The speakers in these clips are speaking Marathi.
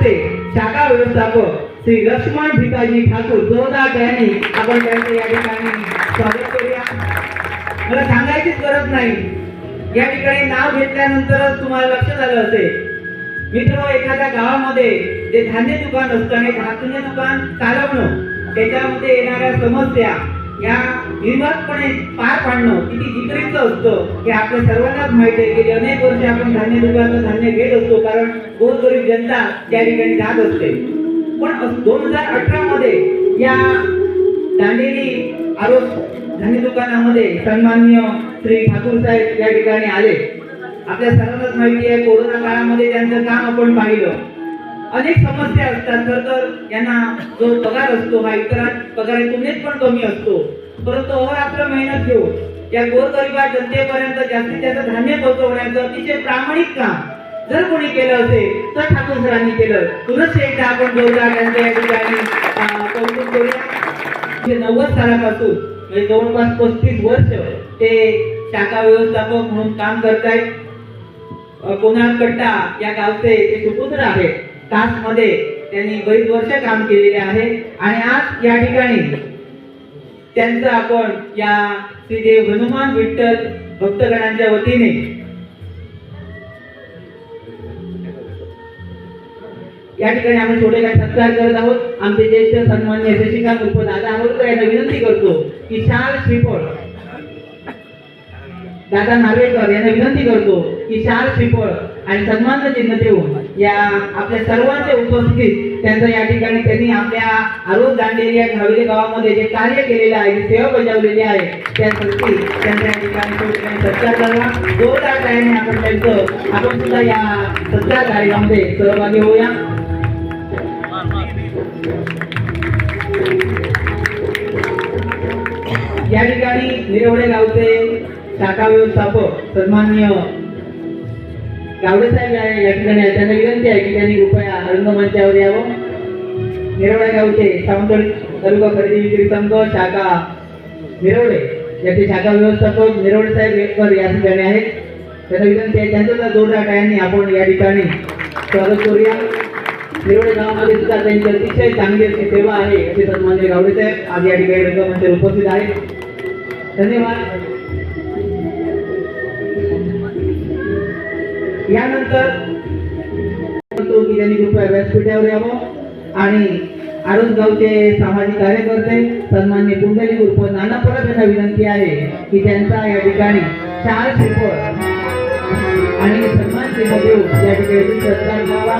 गावचे शाखा व्यवस्थापक श्री लक्ष्मण भिकाजी ठाकूर जोरदार टाळ्यांनी आपण त्यांचे या ठिकाणी स्वागत करूया। मला सांगायचीच गरज नाही, या ठिकाणी नाव घेतल्यानंतरच तुम्हाला लक्षात आलं असेल मित्र, एखाद्या गावामध्ये जे धान्य दुकान असतं आणि धान्य दुकान चालवणं त्याच्यामध्ये येणाऱ्या समस्या या निर्वाधपणे पार पाडणं किती जिकरीचं असतं हे आपल्या सर्वांनाच माहिती आहे की अनेक वर्ष आपण धान्य दुकानात धान्य घेत असतो, कारण गोरगरीब जनता त्या ठिकाणी जात असते। पण 2018 मध्ये या दांडेली आरोप धान्य दुकानामध्ये सन्माननीय श्री ठाकूर साहेब या ठिकाणी आले। आपल्या सर्वांनाच माहिती आहे कोरोना काळामध्ये त्यांचं काम आपण पाहिलं। अनेक समस्या असतात, तर यांना जो पगार असतो हा इतर पगाराच्या तुलनेत पण कमी असतो, परंतु अहोरात्र मेहनत घेऊन या गोरगरिबा जनतेपर्यंत जास्तीत जास्त धान्य पोहोचवण्याचं अतिशय प्रामाणिक काम जर कोणी केलं असेल तर ठाकूर सरांनी केलं। पुनश्च एकदा आपण जोरदार त्यांच्या या ठिकाणी कौतुक करूया। 90 सालापासून म्हणजे जवळपास 35 वर्ष ते शाखा व्यवस्थापक म्हणून काम करतायत। कोणाल कट्टा या गावचे ते सुपुत्र आहेत। कासमध्ये त्यांनी बरीच वर्ष काम केलेले आहे आणि आज या ठिकाणी त्यांचं आपण या श्री देव हनुमान विठ्ठल भक्तगणांच्या वतीने या ठिकाणी आपण छोटे काही सत्कार करत आहोत। आमचे ज्येष्ठ सन्माननीय शशिकांत उर्फ दादा आंबेडकर यांना विनंती करतो की शाल श्रीफळ दादा नार्वेकर यांना विनंती करतो की शाल श्रीफळ आणि सन्मान चिन्ह देऊन या आपल्या सर्वांच्या उपस्थितीत त्यांचं या ठिकाणी त्यांनी आपल्या आरोप दांडेली या हवेली गावामध्ये जे कार्य केलेलं आहे, जी सेवा बजावलेली आहे त्यासाठी त्यांच्या या ठिकाणी सत्कार करावा। जोरदार टाळ्यांनी आपण सुद्धा या सत्कार कार्यक्रमामध्ये सहभागी होऊया। या ठिकाणी निरवडे गावचे शाखा व्यवस्थापक सन्माननीय गावडे साहेब या ठिकाणी त्यांना विनंती आहे की त्यांनी कृपया रंगमंचावर यावं। निरवडे गावचे सावंतवाडी तालुका खरेदी विक्री संघ शाखा निरवडे याचे शाखा व्यवस्थापक निरवडे साहेब या ठिकाणी आहेत। त्यांना विनंती आहे त्यांचं जोरदार टाळ्यांनी आपण या ठिकाणी स्वागत करूया। निरवडे गावामध्ये सुद्धा त्यांची अतिशय चांगली अशी सेवा आहे असे सन्माननीय गावडे साहेब आज या ठिकाणी रंगमंचावर उपस्थित आहेत। धन्यवाद। यानंतर की त्यांनी कृपया व्यासपीठावर यावं आणि आरोज गावचे सामाजिक कार्यकर्ते सन्माननीय कुंडली उर्फ नाना परब यांना विनंती आहे की त्यांचा या ठिकाणी शाल श्रीफळ आणि सन्मान चिन्ह देऊन या ठिकाणी सत्कार करावा।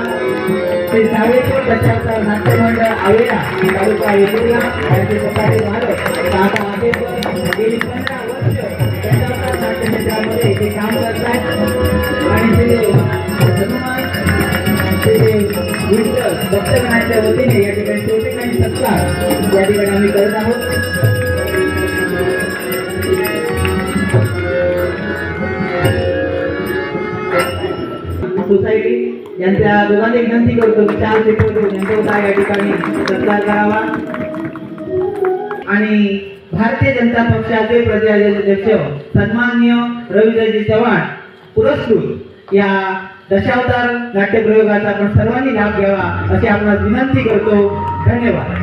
श्री सावेश्वर दशावतार नाट्य मंडळ आवेरा तालुका वेंगुर्ला यांचे सत्ताधारी मालक दादा आंबेडकर गेली 15 वर्ष दशावतार नाट्य मंडळामध्ये ते काम करतात आणि ते हनुमान विठ्ठल भक्तगणांच्या वतीने या ठिकाणी छोटे काही सत्कार या ठिकाणी आम्ही करत आहोत। सोसायटी यांच्या दोघांनी विनंती करतो की 4 सेकंद यांचा या ठिकाणी सत्कार करावा आणि भारतीय जनता पक्षाचे प्रदेशाध्यक्ष सन्माननीय रवींद्रजी चव्हाण पुरस्कृत या दशावतार नाट्य प्रयोगाचा आपण सर्वांनी लाभ घ्यावा अशी आपण विनंती करतो। धन्यवाद।